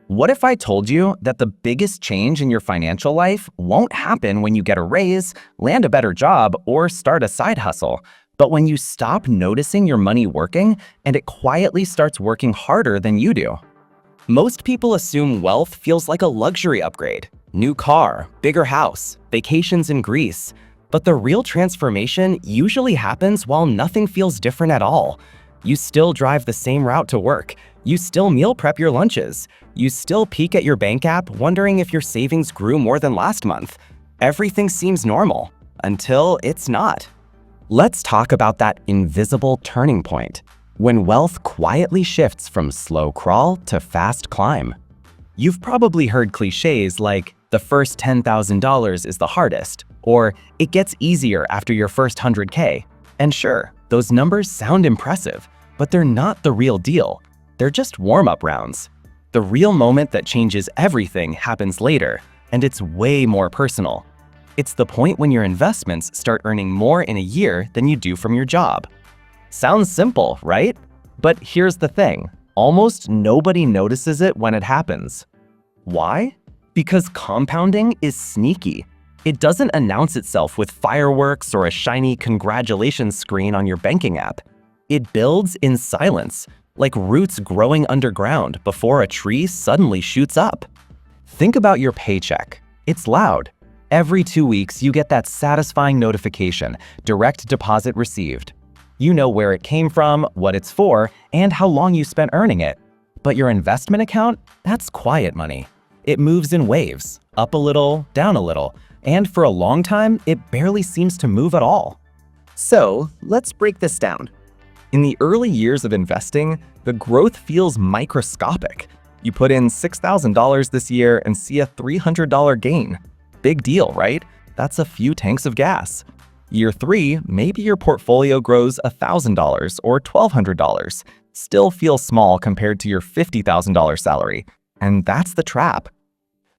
What if I told you that the biggest change in your financial life won't happen when you get a raise, land a better job, or start a side hustle, but when you stop noticing your money working and it quietly starts working harder than you do? Most people assume wealth feels like a luxury upgrade: new car, bigger house, vacations in Greece. But the real transformation usually happens while nothing feels different at all. You still drive the same route to work. You still meal prep your lunches. You still peek at your bank app wondering if your savings grew more than last month. Everything seems normal until it's not. Let's talk about that invisible turning point, when wealth quietly shifts from slow crawl to fast climb. You've probably heard cliches like, the first $10,000 is the hardest, or it gets easier after your first 100K. And sure, those numbers sound impressive, but they're not the real deal. They're just warm-up rounds. The real moment that changes everything happens later, and it's way more personal. It's the point when your investments start earning more in a year than you do from your job. Sounds simple, right? But here's the thing. Almost nobody notices it when it happens. Why? Because compounding is sneaky. It doesn't announce itself with fireworks or a shiny congratulations screen on your banking app. It builds in silence, like roots growing underground before a tree suddenly shoots up. Think about your paycheck. It's loud. Every 2 weeks, you get that satisfying notification, direct deposit received. You know where it came from, what it's for, and how long you spent earning it. But your investment account? That's quiet money. It moves in waves, up a little, down a little, and for a long time, it barely seems to move at all. So let's break this down. In the early years of investing, the growth feels microscopic. You put in $6,000 this year and see a $300 gain. Big deal, right? That's a few tanks of gas. Year 3, maybe your portfolio grows $1,000 or $1,200. Still feels small compared to your $50,000 salary. And that's the trap.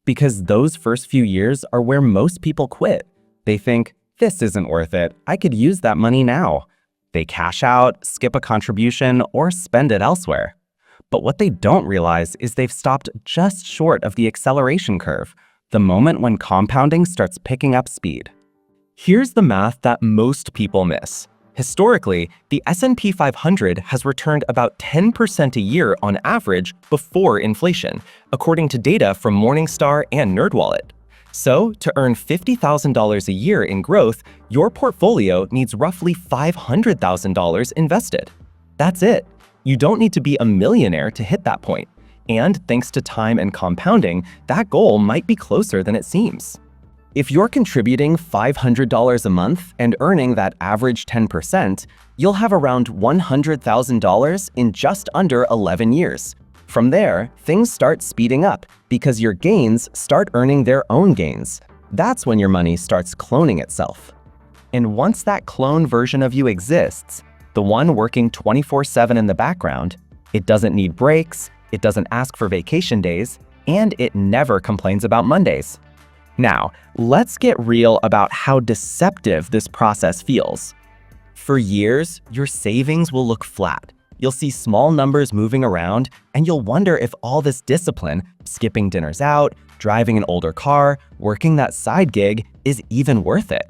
Because those first few years are where most people quit. They think, this isn't worth it, I could use that money now. They cash out, skip a contribution, or spend it elsewhere. But what they don't realize is they've stopped just short of the acceleration curve, the moment when compounding starts picking up speed. Here's the math that most people miss. Historically, the S&P 500 has returned about 10% a year on average before inflation, according to data from Morningstar and NerdWallet. So, to earn $50,000 a year in growth, your portfolio needs roughly $500,000 invested. That's it. You don't need to be a millionaire to hit that point. And thanks to time and compounding, that goal might be closer than it seems. If you're contributing $500 a month and earning that average 10%, you'll have around $100,000 in just under 11 years. From there, things start speeding up because your gains start earning their own gains. That's when your money starts cloning itself. And once that clone version of you exists, the one working 24/7 in the background, it doesn't need breaks, it doesn't ask for vacation days, and it never complains about Mondays. Now, let's get real about how deceptive this process feels. For years, your savings will look flat. You'll see small numbers moving around, and you'll wonder if all this discipline, skipping dinners out, driving an older car, working that side gig, is even worth it.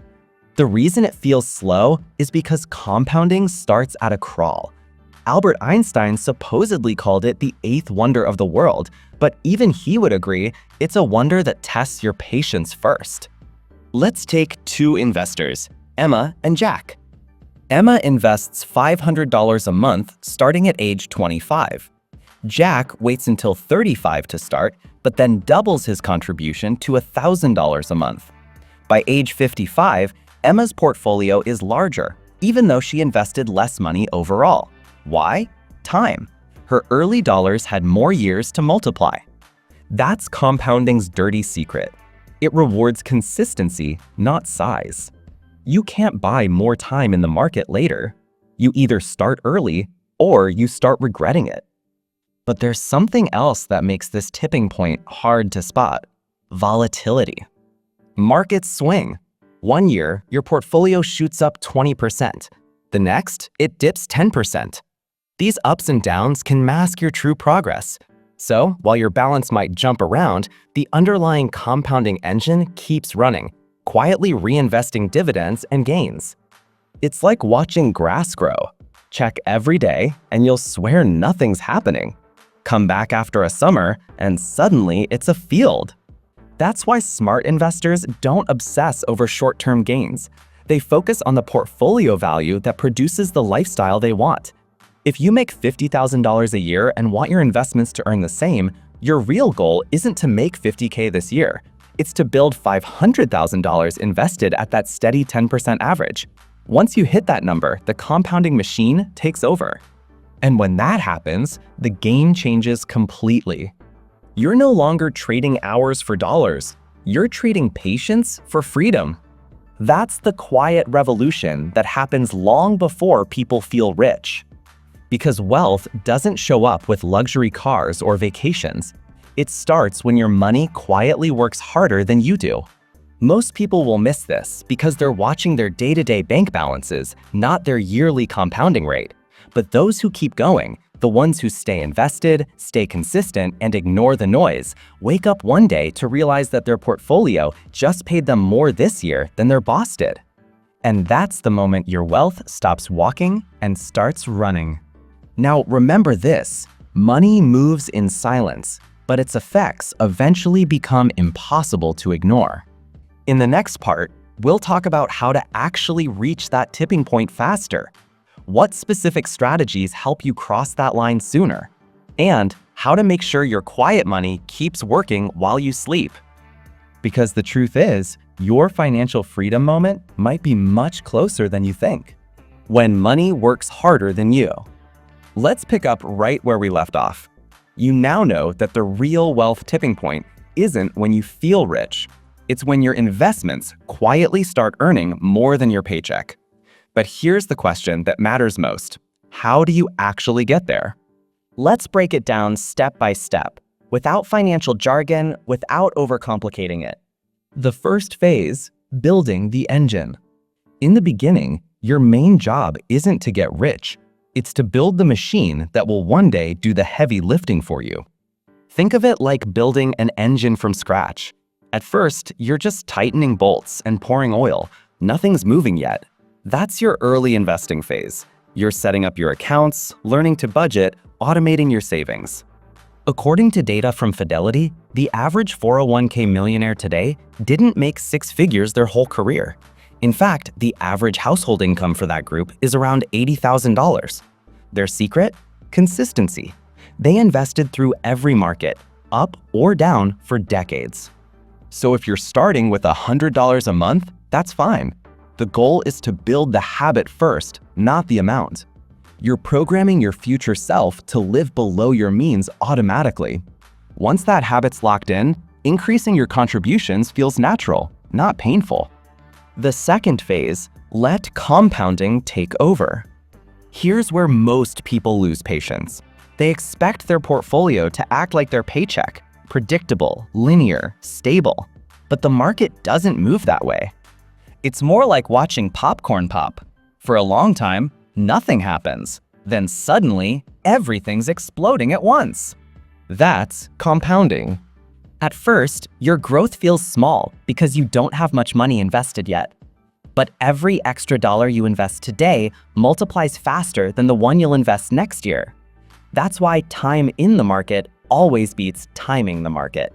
The reason it feels slow is because compounding starts at a crawl. Albert Einstein supposedly called it the eighth wonder of the world, but even he would agree it's a wonder that tests your patience first. Let's take two investors, Emma and Jack. Emma invests $500 a month starting at age 25. Jack waits until 35 to start, but then doubles his contribution to $1,000 a month. By age 55, Emma's portfolio is larger, even though she invested less money overall. Why? Time. Her early dollars had more years to multiply. That's compounding's dirty secret. It rewards consistency, not size. You can't buy more time in the market later. You either start early or you start regretting it. But there's something else that makes this tipping point hard to spot: volatility. Markets swing. One year, your portfolio shoots up 20%. The next, it dips 10%. These ups and downs can mask your true progress. So, while your balance might jump around, the underlying compounding engine keeps running, quietly reinvesting dividends and gains. It's like watching grass grow. Check every day, and you'll swear nothing's happening. Come back after a summer, and suddenly it's a field. That's why smart investors don't obsess over short-term gains. They focus on the portfolio value that produces the lifestyle they want. If you make $50,000 a year and want your investments to earn the same, your real goal isn't to make $50K this year. It's to build $500,000 invested at that steady 10% average. Once you hit that number, the compounding machine takes over. And when that happens, the game changes completely. You're no longer trading hours for dollars. You're trading patience for freedom. That's the quiet revolution that happens long before people feel rich. Because wealth doesn't show up with luxury cars or vacations. It starts when your money quietly works harder than you do. Most people will miss this because they're watching their day-to-day bank balances, not their yearly compounding rate. But those who keep going, the ones who stay invested, stay consistent, and ignore the noise, wake up one day to realize that their portfolio just paid them more this year than their boss did. And that's the moment your wealth stops walking and starts running. Now remember this, money moves in silence, but its effects eventually become impossible to ignore. In the next part, we'll talk about how to actually reach that tipping point faster, what specific strategies help you cross that line sooner, and how to make sure your quiet money keeps working while you sleep. Because the truth is, your financial freedom moment might be much closer than you think. When money works harder than you. Let's pick up right where we left off. You now know that the real wealth tipping point isn't when you feel rich. It's when your investments quietly start earning more than your paycheck. But here's the question that matters most. How do you actually get there? Let's break it down step by step, without financial jargon, without overcomplicating it. The first phase, building the engine. In the beginning, your main job isn't to get rich. It's to build the machine that will one day do the heavy lifting for you. Think of it like building an engine from scratch. At first, you're just tightening bolts and pouring oil. Nothing's moving yet. That's your early investing phase. You're setting up your accounts, learning to budget, automating your savings. According to data from Fidelity, the average 401k millionaire today didn't make six figures their whole career. In fact, the average household income for that group is around $80,000. Their secret? Consistency. They invested through every market, up or down, for decades. So if you're starting with $100 a month, that's fine. The goal is to build the habit first, not the amount. You're programming your future self to live below your means automatically. Once that habit's locked in, increasing your contributions feels natural, not painful. The second phase, let compounding take over. Here's where most people lose patience. They expect their portfolio to act like their paycheck, predictable, linear, stable. But the market doesn't move that way. It's more like watching popcorn pop. For a long time, nothing happens. Then suddenly, everything's exploding at once. That's compounding. At first, your growth feels small because you don't have much money invested yet. But every extra dollar you invest today multiplies faster than the one you'll invest next year. That's why time in the market always beats timing the market.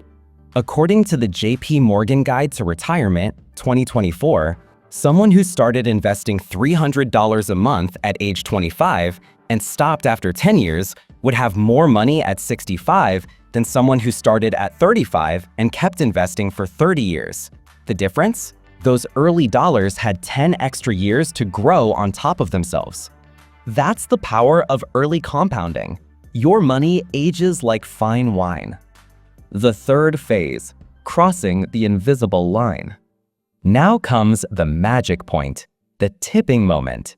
According to the JP Morgan Guide to Retirement 2024, someone who started investing $300 a month at age 25 and stopped after 10 years would have more money at 65 than someone who started at 35 and kept investing for 30 years. The difference? Those early dollars had 10 extra years to grow on top of themselves. That's the power of early compounding. Your money ages like fine wine. The third phase, crossing the invisible line. Now comes the magic point, the tipping moment.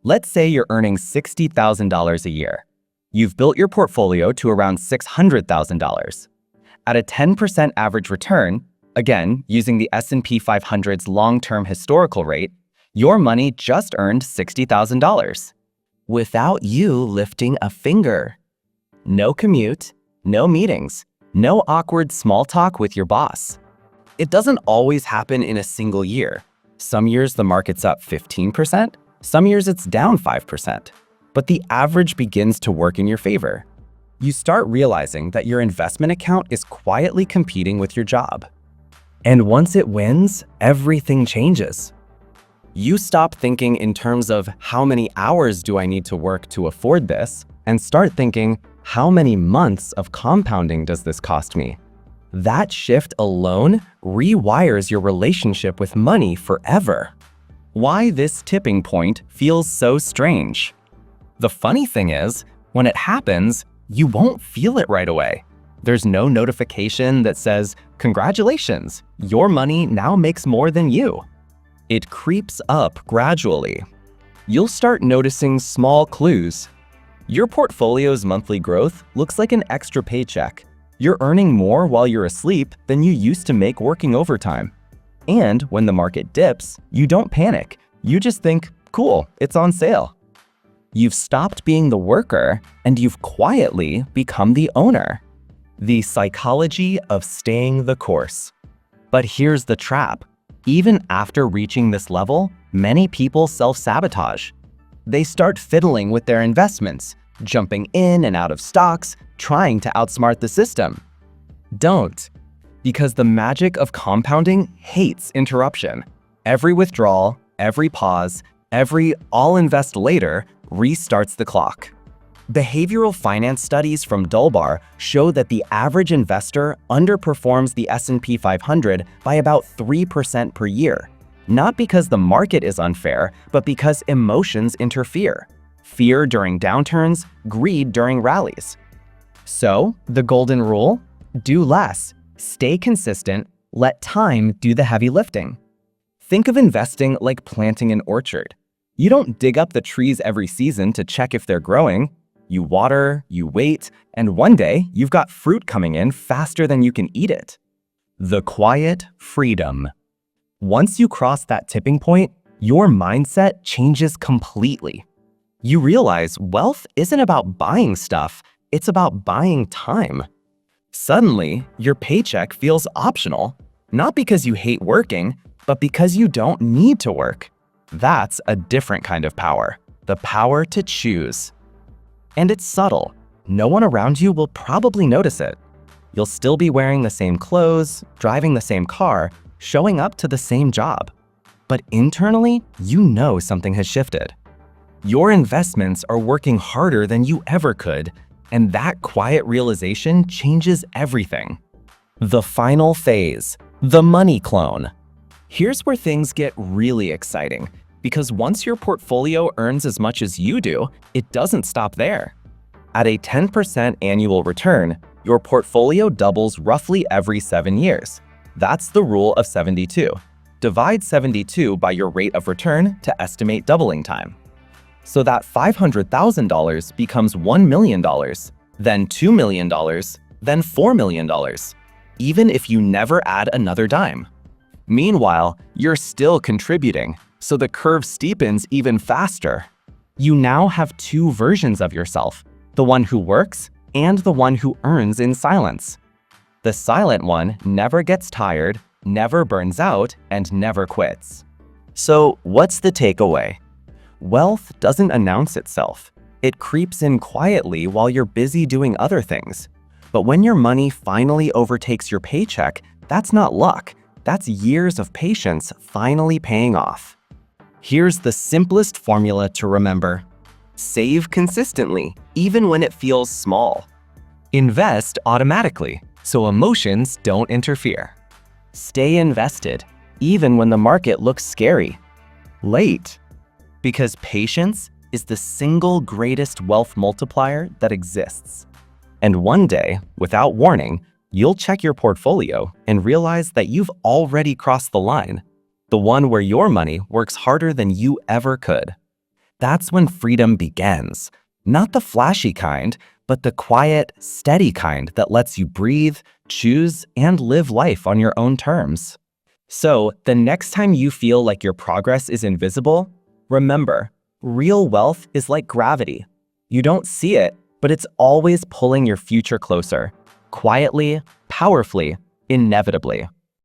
Let's say you're earning $60,000 a year. You've built your portfolio to around $600,000. At a 10% average return, again, using the S&P 500's long-term historical rate, your money just earned $60,000. Without you lifting a finger. No commute, no meetings, no awkward small talk with your boss. It doesn't always happen in a single year. Some years the market's up 15%, some years it's down 5%. But the average begins to work in your favor. You start realizing that your investment account is quietly competing with your job. And once it wins, everything changes. You stop thinking in terms of how many hours do I need to work to afford this, and start thinking, how many months of compounding does this cost me? That shift alone rewires your relationship with money forever. Why this tipping point feels so strange. The funny thing is, when it happens, you won't feel it right away. There's no notification that says, "Congratulations, your money now makes more than you." It creeps up gradually. You'll start noticing small clues. Your portfolio's monthly growth looks like an extra paycheck. You're earning more while you're asleep than you used to make working overtime. And when the market dips, you don't panic. You just think, cool, it's on sale. You've stopped being the worker and you've quietly become the owner. The psychology of staying the course. But here's the trap. Even after reaching this level, many people self-sabotage. They start fiddling with their investments, jumping in and out of stocks, trying to outsmart the system. Don't, because the magic of compounding hates interruption. Every withdrawal, every pause, every "I'll invest later" restarts the clock. Behavioral finance studies from Dulbar show that the average investor underperforms the S&P 500 by about 3% per year. Not because the market is unfair, but because emotions interfere. Fear during downturns, greed during rallies. So, the golden rule? Do less, stay consistent, let time do the heavy lifting. Think of investing like planting an orchard. You don't dig up the trees every season to check if they're growing. You water, you wait, and one day you've got fruit coming in faster than you can eat it. The quiet freedom. Once you cross that tipping point, your mindset changes completely. You realize wealth isn't about buying stuff, it's about buying time. Suddenly, your paycheck feels optional, not because you hate working, but because you don't need to work. That's a different kind of power, the power to choose. And it's subtle. No one around you will probably notice it. You'll still be wearing the same clothes, driving the same car, showing up to the same job. But internally, you know something has shifted. Your investments are working harder than you ever could, and that quiet realization changes everything. The final phase, the money clone. Here's where things get really exciting, because once your portfolio earns as much as you do, it doesn't stop there. At a 10% annual return, your portfolio doubles roughly every 7 years. That's the rule of 72. Divide 72 by your rate of return to estimate doubling time. So that $500,000 becomes $1 million, then $2 million, then $4 million, even if you never add another dime. Meanwhile, you're still contributing, so the curve steepens even faster. You now have two versions of yourself, the one who works and the one who earns in silence. The silent one never gets tired, never burns out, and never quits. So what's the takeaway? Wealth doesn't announce itself. It creeps in quietly while you're busy doing other things. But when your money finally overtakes your paycheck, that's not luck. That's years of patience finally paying off. Here's the simplest formula to remember. Save consistently, even when it feels small. Invest automatically, so emotions don't interfere. Stay invested, even when the market looks scary. Late, because patience is the single greatest wealth multiplier that exists. And one day, without warning, you'll check your portfolio and realize that you've already crossed the line, the one where your money works harder than you ever could. That's when freedom begins, not the flashy kind, but the quiet, steady kind that lets you breathe, choose, and live life on your own terms. So, the next time you feel like your progress is invisible, remember, real wealth is like gravity. You don't see it, but it's always pulling your future closer, quietly, powerfully, inevitably.